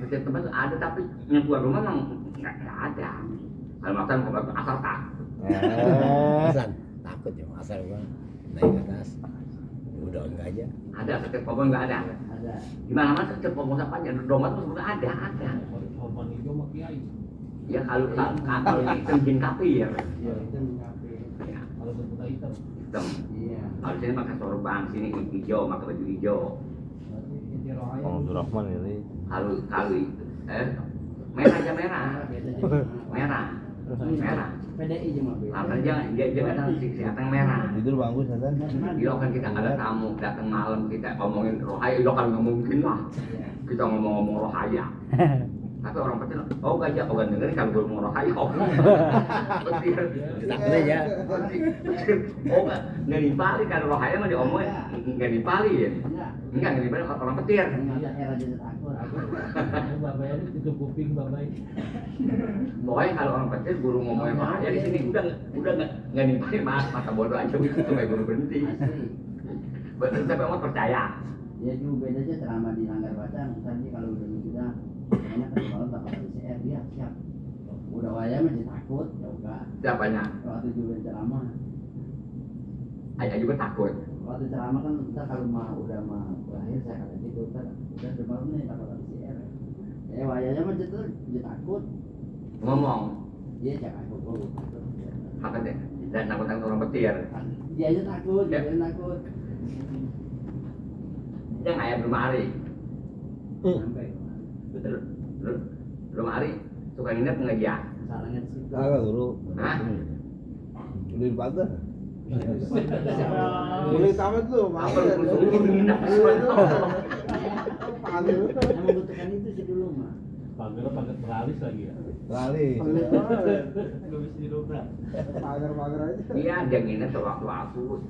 Speaker 1: Setiap tempat tuh ada tapi yang keluar rumah memang nggak ada. Kalau makan mau asal tak.
Speaker 2: Asal takut ya asal gua naik ke atas. Udah enggak aja.
Speaker 1: Ada setiap pokok nggak ada.
Speaker 3: Ada.
Speaker 1: Di mana-mana setiap pokok sampahnya domat tuh sebenarnya ada.
Speaker 4: Korban hijau mah kiai.
Speaker 1: Ya kalau itu jin kafir.
Speaker 3: Iya, itu kafe.
Speaker 1: Ya,
Speaker 4: Kalau berkuda hitam.
Speaker 1: hitam.
Speaker 3: Iya.
Speaker 1: Kalau sini makan sorban, sini hijau, makan baju hijau.
Speaker 4: Berarti inti rohaya.
Speaker 2: Bang Abdurrahman ini.
Speaker 1: Kalau merah aja merah.
Speaker 3: Beda aja.
Speaker 1: Merah. Merah.
Speaker 3: PDI cuma beda.
Speaker 1: Karena dia datang si atang merah.
Speaker 2: Tidur bagus kan?
Speaker 1: Iya kan kita ada tamu datang malam kita omongin rohaya, iya kan nggak mungkin lah. Kita ngomong-ngomong rohaya. Tapi orang petir, oh gak dengerin kalau gue mau rohaya. Oh, petir.
Speaker 2: Takut aja.
Speaker 1: Oh nggak dipali kalau rohaya mah diomongin nggak dipali ya. Enggak dipali orang petir.
Speaker 3: Enggak era jadi takut.
Speaker 4: Babai itu tutup kuping babai.
Speaker 1: Pokoknya kalau orang petir guru ngomongin rohaya di sini udah nggak dipali mata bodoh aja gitu supaya guru berhenti.
Speaker 3: Asli.
Speaker 1: Tapi orang percaya.
Speaker 3: Ya juga beda aja ceramah di Langgar Bacang. Tadi kalau udah sudah kayaknya kan malam bakal PCR dia siap. Udah waya masih takut, ya udah.
Speaker 1: Siapanya?
Speaker 3: Waktu juga ceramah.
Speaker 1: Ayah juga takut.
Speaker 3: Waktu ceramah kan kita kalau udah berakhir saya kata gitu kan udah malam nih bakal PCR. Wayanya masih tuh dia takut.
Speaker 1: Ngomong.
Speaker 3: Dia jangan takut.
Speaker 1: Maka deh. Dan takut orang petir.
Speaker 3: Dia aja takut, dia aja takut.
Speaker 1: Dia nggak ya belum hari.
Speaker 3: Sampai
Speaker 1: Betul. Belum hari. Suka nginep nggak dia?
Speaker 3: sarangan sih.
Speaker 2: Agak guru.
Speaker 1: Hah?
Speaker 2: Udah di pagar.
Speaker 5: Boleh tamat lu,
Speaker 1: Apa lu suruh nginep?
Speaker 3: Yang membutuhkan itu sih dulu mah.
Speaker 4: Pagar beralis lagi ya.
Speaker 2: Lali.
Speaker 4: Gak bisa didobrak.
Speaker 5: Pagar-pagar aja.
Speaker 1: Iya, dia nginep sewaktu-waktu.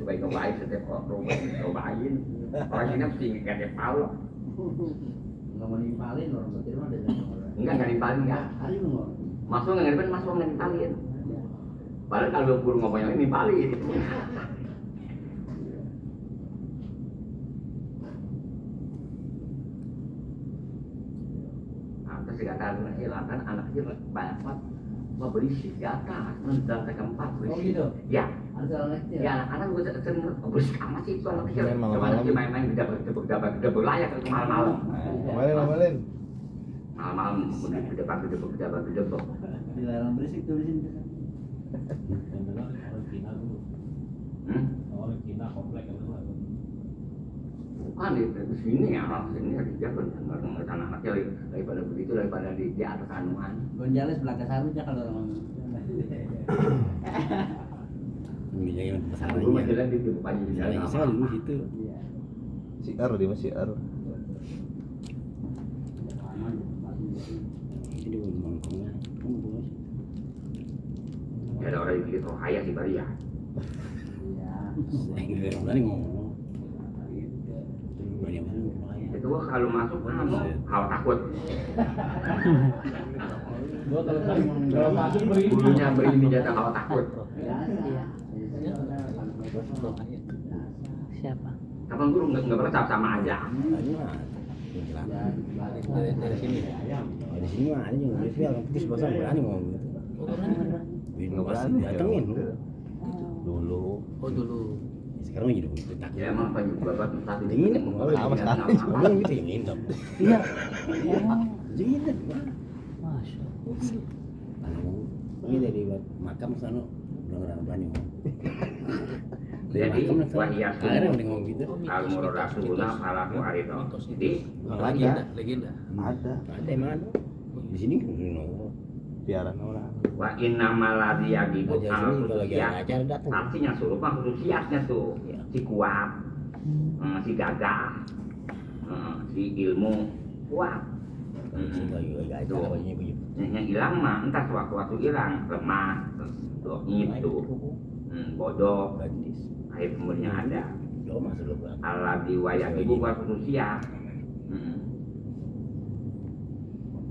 Speaker 1: Coba nyobain setiap cobain. Orang nginep sih nggak ada tahu.
Speaker 3: Nggak mau nimpalin orang petir mah ada orang.
Speaker 1: Nggak nimpalin nggak.
Speaker 3: Ayo ngomong.
Speaker 1: Masuk nggak nimpalin, masuk nggak nimpalin. Padahal kalau guru ngomongnya ini nimpalin. Terus dikatakan hilangkan anak kecil banyak banget. Mau berisik di atas, lantai keempat berisik.
Speaker 3: Oh gitu?
Speaker 1: Ya,
Speaker 3: Ada orang kecil.
Speaker 1: ya anak-anak gue sering berisik amat sih itu anak kecil.
Speaker 2: Memang
Speaker 1: Coba
Speaker 2: malam.
Speaker 1: nanti main-main gedebak layak itu malam-malam.
Speaker 2: Ngomelin.
Speaker 1: Malam-malam gedebak.
Speaker 3: Dilarang berisik tuh di sini.
Speaker 4: Yang dengar orang Cina dulu. Orang Cina komplek yang dengar.
Speaker 1: Bukan di sini ya orang sini dia benar anak kecil daripada begitu daripada di atas anuan.
Speaker 3: Gonjales belakang sarungnya kalau orang ngomong.
Speaker 2: Jangan
Speaker 1: Dulu
Speaker 2: masalahnya.
Speaker 1: masih lagi di bukannya di
Speaker 2: Jalan Isa dulu situ.
Speaker 3: Iya.
Speaker 2: Siar dia masih siar.
Speaker 3: Aman.
Speaker 2: Ini di mangkongnya.
Speaker 1: Ya ada orang yang bikin rohaya sih bari ya.
Speaker 3: Iya.
Speaker 2: Enggak berani ngomong. Berani apa?
Speaker 1: Itu gua kalau masuk hal takut.
Speaker 4: Gua kalau masuk beri.
Speaker 1: Bulunya beri jatah hal takut.
Speaker 3: Biasa ya.
Speaker 6: Siapa?
Speaker 1: Kapan guru nggak pernah sama aja.
Speaker 2: Tadi mah.
Speaker 6: Dari sini.
Speaker 2: Oh, di sini mah ada juga tapi orang petis bosan berani ngomong gitu. Nggak berani datengin dulu.
Speaker 6: Oh dulu.
Speaker 2: Sekarang jadi begitu tak.
Speaker 1: Ya emang banyak babat satu
Speaker 2: Dingin
Speaker 1: ini
Speaker 2: sama sekali. Ngomong gitu yang nginep.
Speaker 6: Iya.
Speaker 2: Dingin.
Speaker 6: Masya
Speaker 2: Anu, ini dari makam sana udah nggak berani ngomong.
Speaker 1: Jadi wahiyat
Speaker 2: Akhirnya udah ngomong gitu.
Speaker 1: al muradasuna falaku arito. Jadi
Speaker 6: Legenda.
Speaker 2: Ada emang ada. Di sini kan ngomong. Biaran orang.
Speaker 1: wa inna maladi yagibu
Speaker 2: Aja
Speaker 1: al
Speaker 2: sini kalau lagi ada
Speaker 1: khususiyat.
Speaker 2: acara datang.
Speaker 1: Artinya suruh mah khususiyatnya tuh si kuat, si gagah, si ilmu kuat.
Speaker 2: Lagi acara bajunya begitu.
Speaker 1: Yang hilang mah entah sewaktu-waktu hilang, lemah, itu, bodoh,
Speaker 2: Gadis.
Speaker 1: air kemudian ada.
Speaker 2: Jauh masuk dulu.
Speaker 1: Allah diwayak ibu buat manusia.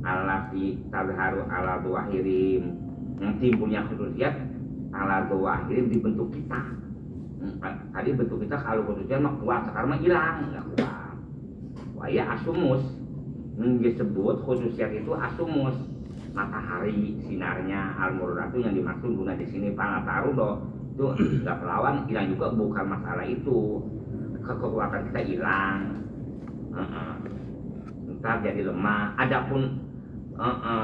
Speaker 1: alati tadharu ala dhahirim, yang timbulnya khususiyat ala dhahirim di bentuk kita. Tadi bentuk kita kalau khususiyat mah kuat, sekarang mah hilang, nggak kuat. Waya asumus, yang disebut khususiyat itu asumus, matahari sinarnya al-murratu yang dimaksud guna di sini panatarudo itu nggak pelawan, hilang juga bukan masalah itu, kekuatan kita hilang. Ntar jadi lemah. Adapun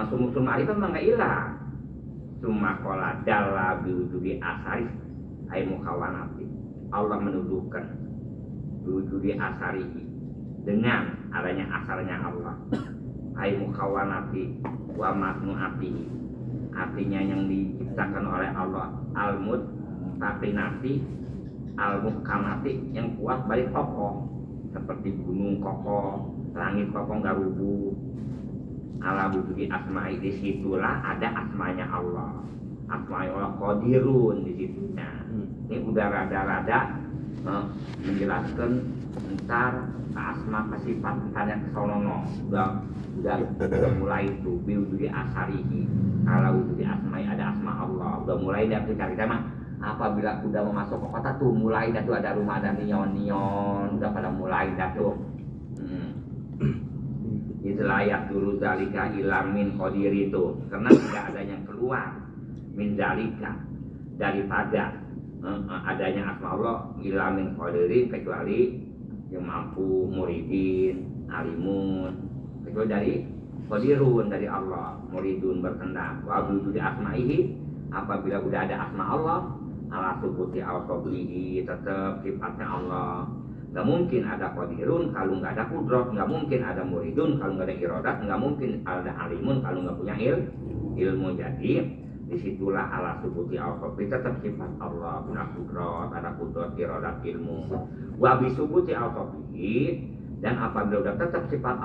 Speaker 1: sumur arifah memang nggak hilang. Cuma kola dalla biwujudi asari ay mukawanati. Allah menuduhkan biwujudi asari dengan adanya asarnya Allah. Ay mukawanati wa maknuati. Artinya yang diciptakan oleh Allah. Al-mud tatinati al-muhkamati, yang kuat balik kokoh, seperti gunung kokoh, langit kokoh nggak rubuh. Ala wujudi asma'i, disitulah ada asmanya Allah. Asma'i Allah qadirun di situnya. Ini udah rada-rada menjelaskan ntar ke asma ke sifat tanya ke sonono. Udah mulai itu biwujudi asarihi. Ala wujudi asma'i, ada asma Allah. Udah mulai dari kita mah. Apabila udah mau masuk ke kota tuh mulai dah tuh ada rumah, ada neon-neon, udah pada mulai dah tuh. Izlayak dulu zalika ilamin qadir itu, karena tidak ada yang keluar min zalika daripada adanya asma Allah ilamin qadirin, kecuali yang mampu muridin, alimun, kecuali dari qadirun, dari Allah, muridun berkehendak. Wa wujudi asma'ihi, apabila udah ada asma Allah ala subuti al-qablihi, tetap sifatnya Allah. Nggak mungkin ada qadirun kalau nggak ada kudrat, nggak mungkin ada muridun kalau nggak ada iradat, nggak mungkin ada alimun kalau nggak punya ilmu. Jadi disitulah ala subuti al-qabli, tetap sifat Allah, punya kudrat, ada kudrat, iradat, ilmu. Wa bi subuti al-qabli, dan apabila tetap sifat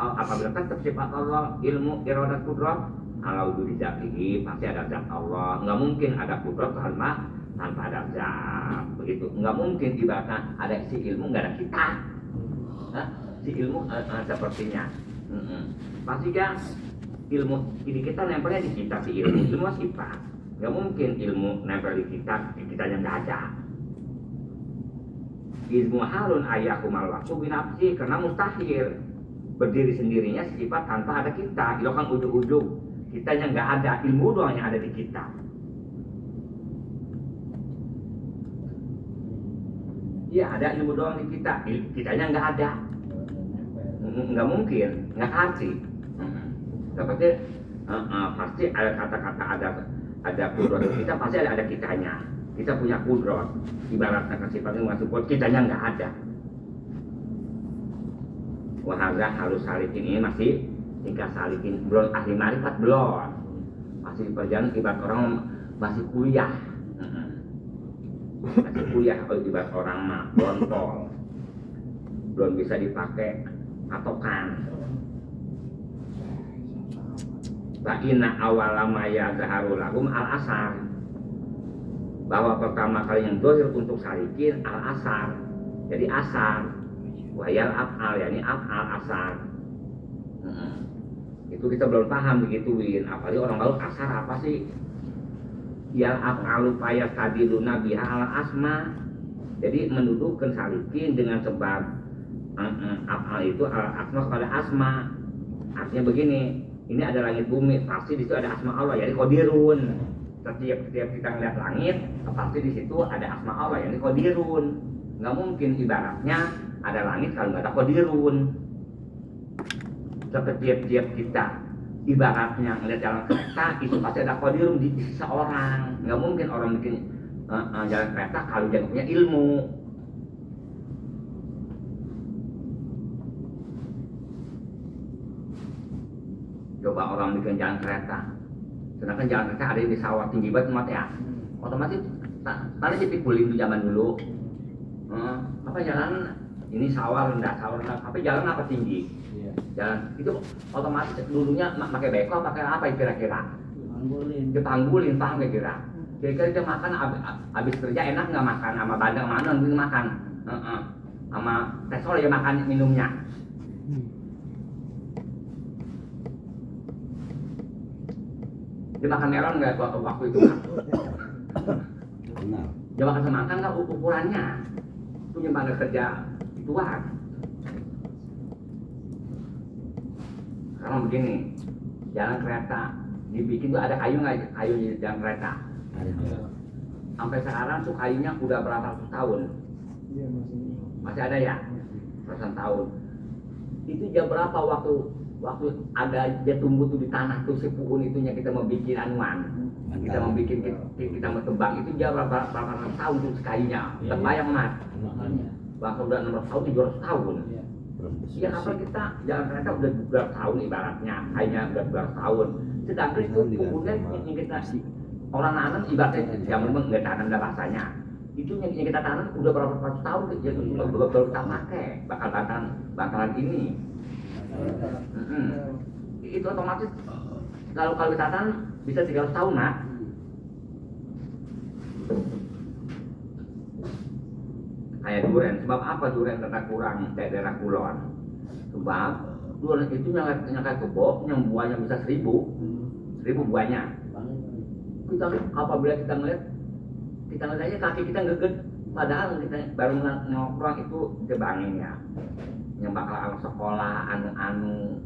Speaker 1: Allah, ilmu, iradat, kudrat, ala wujudi dzatihi, pasti ada zat Allah. Nggak mungkin ada kudrat tanpa ada zat, begitu. Nggak mungkin ibaratnya ada si ilmu nggak ada kita. Si ilmu sepertinya pasti kan ilmu ini kita nempelnya di kita, si ilmu sifat. Nggak mungkin ilmu nempel di kita yang nggak ada. Ilmu halun ayakumal waktu binafsi, karena mustahil berdiri sendirinya sifat tanpa ada kita. Itu kan ujung-ujung kita yang nggak ada, ilmu doang yang ada di kita. Iya, ada ilmu doang di kita, kitanya nggak ada, nggak mungkin, nggak arti. Seperti pasti ada kata-kata ada kudrat di kita, pasti ada kitanya. Kita punya kudrat, ibaratnya sifatnya masuk kudrat, kitanya nggak ada. Wahada harus salikin ini masih tingkat salikin, belum ahli marifat, belum, masih perjalanan. Ibarat orang masih kuliah. Masih kuliah, kalau ibarat orang mah bontol, belum bisa dipakai patokan. Ba'ina awalamaya zaharu lahum al-asar, bahwa pertama kali yang dohir untuk salikin al-asar, jadi asar, wayal af'al, yani af'al asar. Itu kita belum paham begituin, apalagi orang baru asar apa sih? Yal af'alu payah kadiluna biha al asma, jadi mendudukan salikin dengan sebab af'al itu al asma kepada asma. Artinya begini, ini ada langit bumi, pasti di situ ada asma Allah, jadi qadirun. Setiap kita ngeliat langit, pasti di situ ada asma Allah, jadi qadirun. Nggak mungkin ibaratnya ada langit kalau nggak ada qadirun. Setiap kita ibaratnya ngeliat jalan kereta, itu pasti ada qadirun di seseorang. Nggak mungkin orang bikin jalan kereta kalau dia punya ilmu. Coba orang bikin jalan kereta, sedangkan jalan kereta ada di sawah tinggi banget mati ya, otomatis tadi dipikulin di zaman dulu. Apa jalan ini sawah rendah, tapi jalan apa tinggi? Jalan itu otomatis dulunya pakai beko, pakai apa kira-kira? Dipanggulin, paham kira-kira? Kira-kira dia makan habis kerja enak nggak makan sama bandeng mana nanti makan, sama tesol ya makan minumnya. Dia makan melon nggak waktu itu kan?
Speaker 2: Kenal.
Speaker 1: Dia makan semangka nggak ukurannya? Itu yang bangga kerja ituan. Sekarang begini, jalan kereta dibikin tuh ada kayu nggak? Kayu di jalan kereta.
Speaker 2: Ada.
Speaker 1: Sampai sekarang tuh kayunya udah berapa ratus tahun?
Speaker 5: Iya
Speaker 1: Masih ada ya? Ratusan tahun. Itu jam berapa waktu ada dia tumbuh tuh di tanah tuh si puun itunya kita mau bikin anuan, kita mau bikin kita mau tebang itu jam berapa ratus tahun tuh kayunya. Terbayang mas? Bahkan udah 600 tahun 700 tahun. Ya kapal kita jalan kereta udah berapa tahun ibaratnya, kayaknya udah berapa tahun. Sedangkan itu puunnya yang kita orang nanam ibaratnya yang memang nggak tanam dah rasanya. Itu yang kita tanam udah berapa ratus tahun jadi baru kita pakai bakalan ini. Itu otomatis kalau kita tanam bisa 300 tahun nak. Kayak durian, sebab apa durian karena kurang daerah kulon? Sebab durian itu yang kayak kebo, yang buahnya bisa 1000 buahnya. Kita apabila kita ngeliat aja kaki kita ngeget, padahal kita baru nongkrong itu dibangin ya. Yang bakal anak sekolah, anu,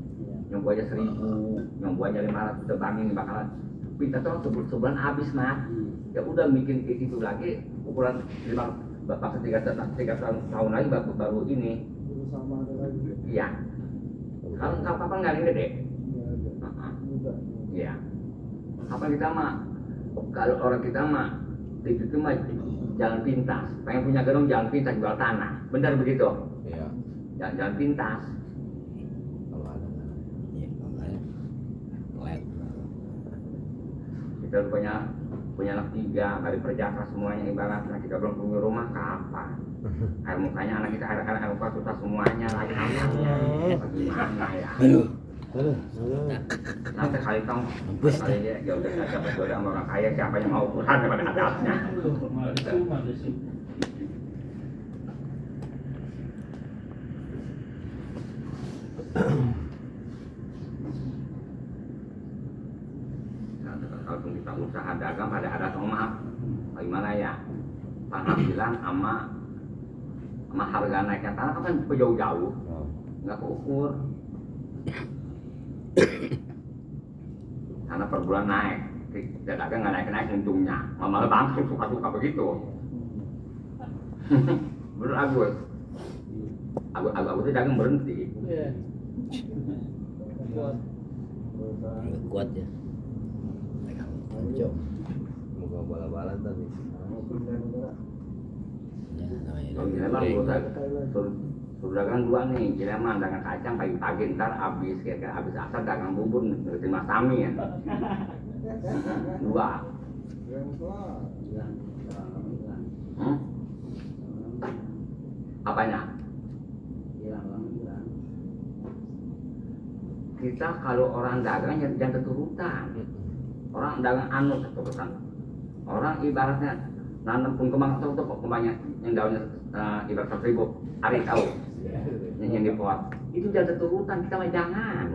Speaker 1: yang buahnya 1000, yang buahnya 500 dibangin bakalan. Kita tuh sebulan habis mas. Ya udah bikin itu lagi ukuran 5 bapak 3 tahun lagi baru ini.
Speaker 5: Sama ada lagi.
Speaker 1: Iya. Kalau kapan nggak ini deh? Iya. Apa kita mah? Kalau orang kita mah itu mah jalan pintas. Pengen punya gedung jalan pintas jual tanah. Benar begitu?
Speaker 2: Iya.
Speaker 1: Jalan pintas.
Speaker 2: Kalau ada. Iya, kalau ada. Let.
Speaker 1: Kita punya anak 3, dari perjaka semuanya ibaratnya kita belum punya rumah kapan? Air mukanya anak kita air muka susah semuanya lagi gimana ya?
Speaker 2: Aduh.
Speaker 1: Nanti kali tong kali ya udah saja berjodoh sama orang kaya siapa yang mau ukuran daripada atasnya. Kalau kita usaha dagang pada ada maaf, bagaimana ya? Tanah bilang sama harga naiknya tanah kan jauh-jauh, nggak keukur. Karena per bulan naik, dagang nggak naik untungnya, malah bangkrut suka-suka begitu. Bener Agus itu dagang berhenti.
Speaker 2: Kuat ya. Anjok. Moga bala-balan tadi. Ya, namanya. Sudah dagang 2 nih, kira mah dagang kacang pagi-pagi ntar habis asar dagang bubur ngerti Mas Tami ya. 2. Apanya? Kita kalau orang dagang jangan keturutan. Orang dagang anu keturutan. Orang ibaratnya nanam pun kembang itu kembangnya yang daunnya ibarat 1000 hari tahu. Yang di pot. Itu jangan keturutan, kita mah jangan.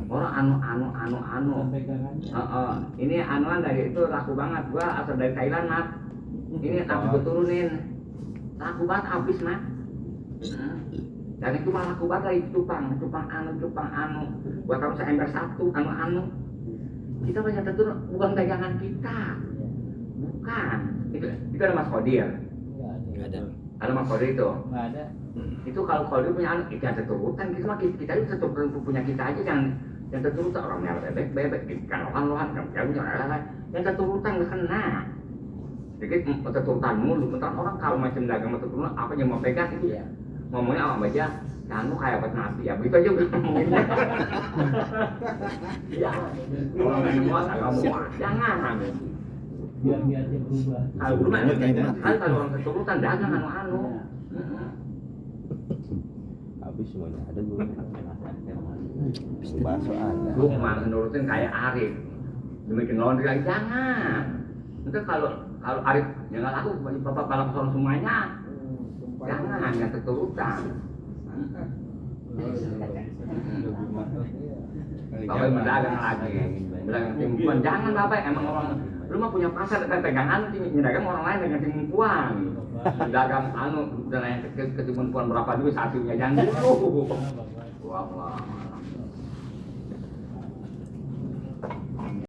Speaker 2: Orang anu. Ini anuan dari itu laku banget. Gua asal dari Thailand mat. Ini aku turunin. Laku banget habis mat. Dan itu malah laku banget lagi cupang anu. Gua taruh seember 1 anu. Kita banyak terturun, bukan dagangan kita. Bukan. Itu ada Mas Kodir. Ada.
Speaker 1: Ada Mas Kodir itu.
Speaker 6: Nggak ada.
Speaker 1: Itu kalau Kodir punya anak, itu yang terturutan. Kita itu terturutan punya kita aja yang terturutan orang merah bebek, kan lohan kan yang terturutan nggak kena. Jadi terturutan mulu. Bentar orang kalau macam dagang terturutan apa yang mau pegang itu ya. Ngomongnya apa aja, jangan lu kayak obat mati ya, begitu aja udah ngomonginnya. Ya, kalau nggak muat, agak muat, jangan.
Speaker 4: Biar dia berubah.
Speaker 1: Kalau berubah, kalau orang keturutan dagang anu.
Speaker 2: Habis semuanya ada gue. Bakso ada.
Speaker 1: Lu malah nurutin kayak Arif, demikian laundry lagi jangan. Nanti kalau Arif yang nggak laku, bapak balap soal semuanya. Jangan, yang keturutan.
Speaker 2: Bapak berdagang lagi, berdagang timuan. Jangan bapak, emang orang lu mah punya pasar pegangan dagang orang lain dengan timuan. Dagang dan ketimuan berapa dulu satunya jangan dulu. Wah.